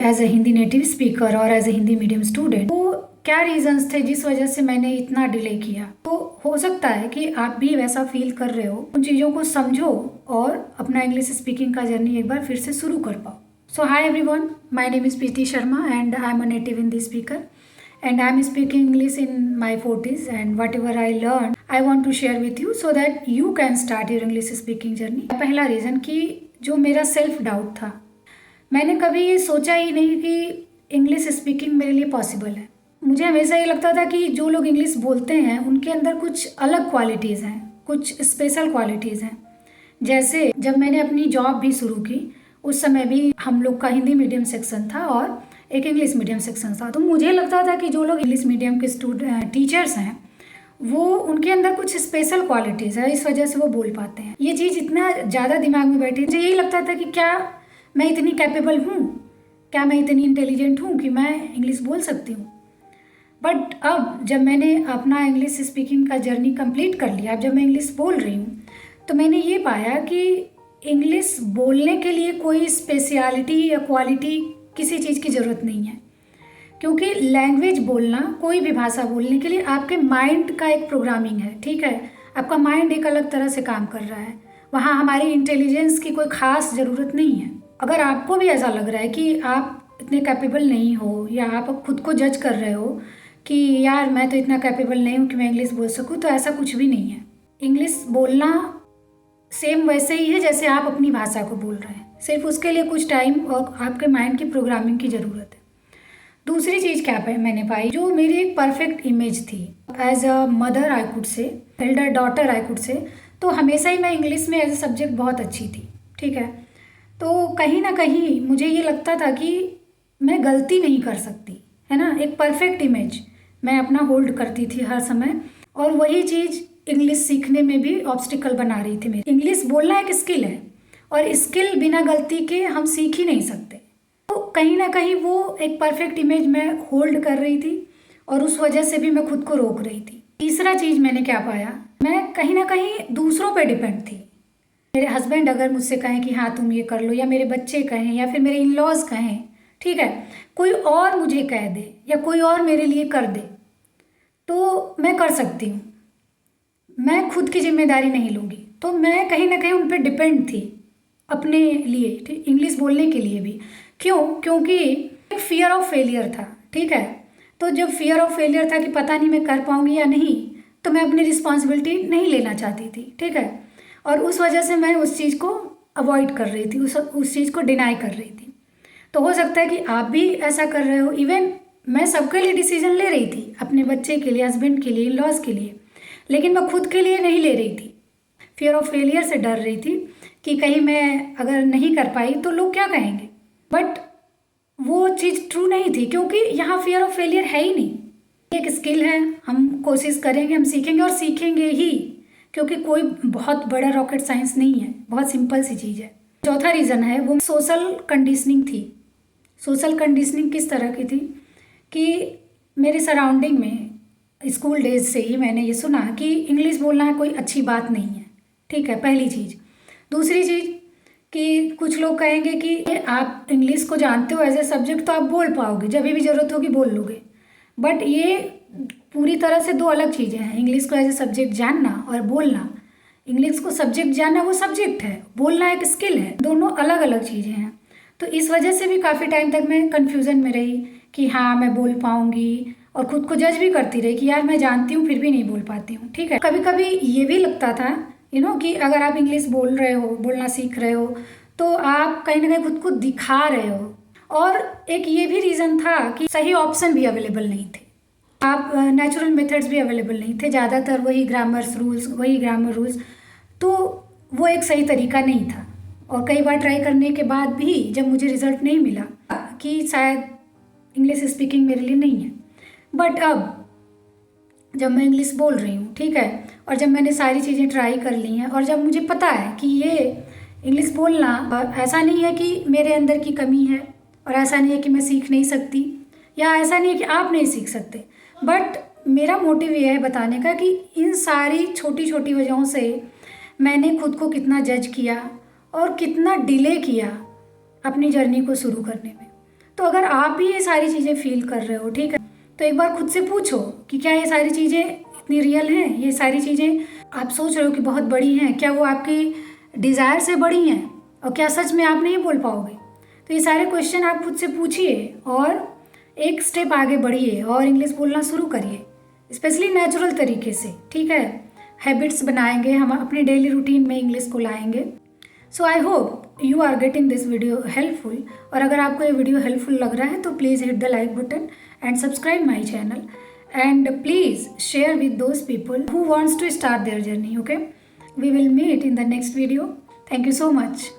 As a Hindi native speaker और as a Hindi medium student, तो क्या रीजंस थे जिस वजह से मैंने इतना डिले किया। तो हो सकता है कि आप भी वैसा फील कर रहे हो। उन चीज़ों को समझो और अपना इंग्लिश स्पीकिंग का जर्नी एक बार फिर से शुरू कर पाओ। So hi everyone, my name is Preeti Sharma and I am a native Hindi speaker and I'm speaking English in my 40s, and whatever I learned I want to share with you so that you can start your English speaking journey। पहला reason कि जो मेरा self doubt था, मैंने कभी ये सोचा ही नहीं कि इंग्लिश स्पीकिंग मेरे लिए पॉसिबल है। मुझे हमेशा ये लगता था कि जो लोग इंग्लिश बोलते हैं उनके अंदर कुछ अलग क्वालिटीज़ हैं, कुछ स्पेशल क्वालिटीज़ हैं। जैसे जब मैंने अपनी जॉब भी शुरू की, उस समय भी हम लोग का हिंदी मीडियम सेक्शन था और एक इंग्लिश मीडियम सेक्शन था। तो मुझे लगता था कि जो लोग इंग्लिश मीडियम के टीचर्स हैं, वो उनके अंदर कुछ स्पेशल क्वालिटीज़ है, इस वजह से वो बोल पाते हैं। ये चीज़ इतना ज़्यादा दिमाग में बैठी, मुझे यही लगता था कि क्या मैं इतनी कैपेबल हूँ, क्या मैं इतनी इंटेलिजेंट हूँ कि मैं इंग्लिश बोल सकती हूँ। बट अब जब मैंने अपना इंग्लिश स्पीकिंग का जर्नी कंप्लीट कर लिया, अब जब मैं इंग्लिश बोल रही हूँ, तो मैंने ये पाया कि इंग्लिश बोलने के लिए कोई स्पेशलिटी या क्वालिटी किसी चीज़ की ज़रूरत नहीं है। क्योंकि लैंग्वेज बोलना, कोई भी भाषा बोलने के लिए आपके माइंड का एक प्रोग्रामिंग है, ठीक है। आपका माइंड एक अलग तरह से काम कर रहा है, वहाँ हमारी इंटेलिजेंस की कोई ख़ास ज़रूरत नहीं है। अगर आपको भी ऐसा लग रहा है कि आप इतने कैपेबल नहीं हो, या आप खुद को जज कर रहे हो कि यार मैं तो इतना कैपेबल नहीं हूँ कि मैं इंग्लिश बोल सकूँ, तो ऐसा कुछ भी नहीं है। इंग्लिश बोलना सेम वैसे ही है जैसे आप अपनी भाषा को बोल रहे हैं, सिर्फ उसके लिए कुछ टाइम और आपके माइंड की प्रोग्रामिंग की ज़रूरत है। दूसरी चीज़ क्या मैंने पाई, जो मेरी एक परफेक्ट इमेज थी as a mother I could say, elder daughter I could say, तो हमेशा ही मैं इंग्लिश में एज अ सब्जेक्ट बहुत अच्छी थी, ठीक है। तो कहीं ना कहीं मुझे ये लगता था कि मैं गलती नहीं कर सकती, है ना। एक परफेक्ट इमेज मैं अपना होल्ड करती थी हर समय, और वही चीज़ इंग्लिश सीखने में भी ऑब्स्टिकल बना रही थी मेरी। इंग्लिश बोलना एक स्किल है, और स्किल बिना गलती के हम सीख ही नहीं सकते। तो कहीं ना कहीं वो एक परफेक्ट इमेज मैं होल्ड कर रही थी, और उस वजह से भी मैं खुद को रोक रही थी। तीसरा चीज़ मैंने क्या पाया, मैं कहीं ना कहीं दूसरों पे डिपेंड थी। मेरे हस्बैंड अगर मुझसे कहें कि हाँ तुम ये कर लो, या मेरे बच्चे कहें, या फिर मेरे इन लॉज कहें, ठीक है, कोई और मुझे कह दे या कोई और मेरे लिए कर दे, तो मैं कर सकती हूँ, मैं खुद की जिम्मेदारी नहीं लूँगी। तो मैं कहीं ना कहीं उन पर डिपेंड थी अपने लिए, ठीक, इंग्लिश बोलने के लिए भी। क्यों? क्योंकि एक फियर ऑफ फेलियर था, ठीक है। तो जब फियर ऑफ फेलियर था कि पता नहीं मैं कर पाऊँगी या नहीं, तो मैं अपनी रिस्पॉन्सिबिलिटी नहीं लेना चाहती थी, ठीक है। और उस वजह से मैं उस चीज़ को अवॉइड कर रही थी, उस चीज़ को डिनाई कर रही थी। तो हो सकता है कि आप भी ऐसा कर रहे हो। इवन मैं सबके लिए डिसीजन ले रही थी, अपने बच्चे के लिए, हस्बैंड के लिए, इन लॉज के लिए, लेकिन मैं खुद के लिए नहीं ले रही थी। फियर ऑफ फेलियर से डर रही थी कि कहीं मैं अगर नहीं कर पाई तो लोग क्या कहेंगे। बट वो चीज़ ट्रू नहीं थी, क्योंकि यहाँ फियर ऑफ फेलियर है ही नहीं। एक स्किल है, हम कोशिश करेंगे, हम सीखेंगे और सीखेंगे ही, क्योंकि कोई बहुत बड़ा रॉकेट साइंस नहीं है, बहुत सिंपल सी चीज़ है। चौथा रीज़न है वो सोशल कंडीशनिंग थी। सोशल कंडीशनिंग किस तरह की थी कि मेरे सराउंडिंग में स्कूल डेज से ही मैंने ये सुना कि इंग्लिश बोलना कोई अच्छी बात नहीं है, ठीक है, पहली चीज़। दूसरी चीज़ कि कुछ लोग कहेंगे कि आप इंग्लिश को जानते हो एज ए सब्जेक्ट तो आप बोल पाओगे, जब भी ज़रूरत होगी बोल लोगे। बट ये पूरी तरह से दो अलग चीज़ें हैं, इंग्लिश को एज ए सब्जेक्ट जानना और बोलना। इंग्लिश को सब्जेक्ट जानना वो सब्जेक्ट है, बोलना एक स्किल है, दोनों अलग अलग चीज़ें हैं। तो इस वजह से भी काफ़ी टाइम तक मैं कन्फ्यूज़न में रही कि हाँ मैं बोल पाऊँगी, और खुद को जज भी करती रही कि यार मैं जानती हूँ फिर भी नहीं बोल पाती हूँ, ठीक है। कभी कभी ये भी लगता था कि अगर आप इंग्लिश बोल रहे हो, बोलना सीख रहे हो, तो आप कहीं ना कहीं खुद को दिखा रहे हो। और एक ये भी रीज़न था कि सही ऑप्शन भी अवेलेबल नहीं थे, आप नेचुरल मेथड्स भी अवेलेबल नहीं थे, ज़्यादातर वही ग्रामर रूल्स, तो वो एक सही तरीका नहीं था। और कई बार ट्राई करने के बाद भी जब मुझे रिजल्ट नहीं मिला कि शायद इंग्लिश स्पीकिंग मेरे लिए नहीं है। बट अब जब मैं इंग्लिश बोल रही हूँ, ठीक है, और जब मैंने सारी चीज़ें ट्राई कर ली हैं, और जब मुझे पता है कि ये इंग्लिश बोलना ऐसा नहीं है कि मेरे अंदर की कमी है, और ऐसा नहीं है कि मैं सीख नहीं सकती, या ऐसा नहीं है कि आप नहीं सीख सकते, बट मेरा मोटिव ये है बताने का कि इन सारी छोटी छोटी वजहों से मैंने खुद को कितना जज किया और कितना डिले किया अपनी जर्नी को शुरू करने में। तो अगर आप भी ये सारी चीज़ें फील कर रहे हो, ठीक है, तो एक बार खुद से पूछो कि क्या ये सारी चीज़ें इतनी रियल हैं, ये सारी चीज़ें आप सोच रहे हो कि बहुत बड़ी हैं, क्या वो आपकी डिज़ायर से बड़ी हैं, और क्या सच में आप नहीं बोल पाओगे? तो ये सारे क्वेश्चन आप खुद से पूछिए और एक स्टेप आगे बढ़िए और इंग्लिश बोलना शुरू करिए, स्पेशली नेचुरल तरीके से, ठीक है। हैबिट्स बनाएंगे, हम अपने डेली रूटीन में इंग्लिश को लाएंगे। So I hope you are getting this video helpful, और अगर आपको ये वीडियो हेल्पफुल लग रहा है तो please hit the like button and subscribe my channel, and please share with those people who wants to start their journey. Okay, we will meet in the next video. Thank you so much.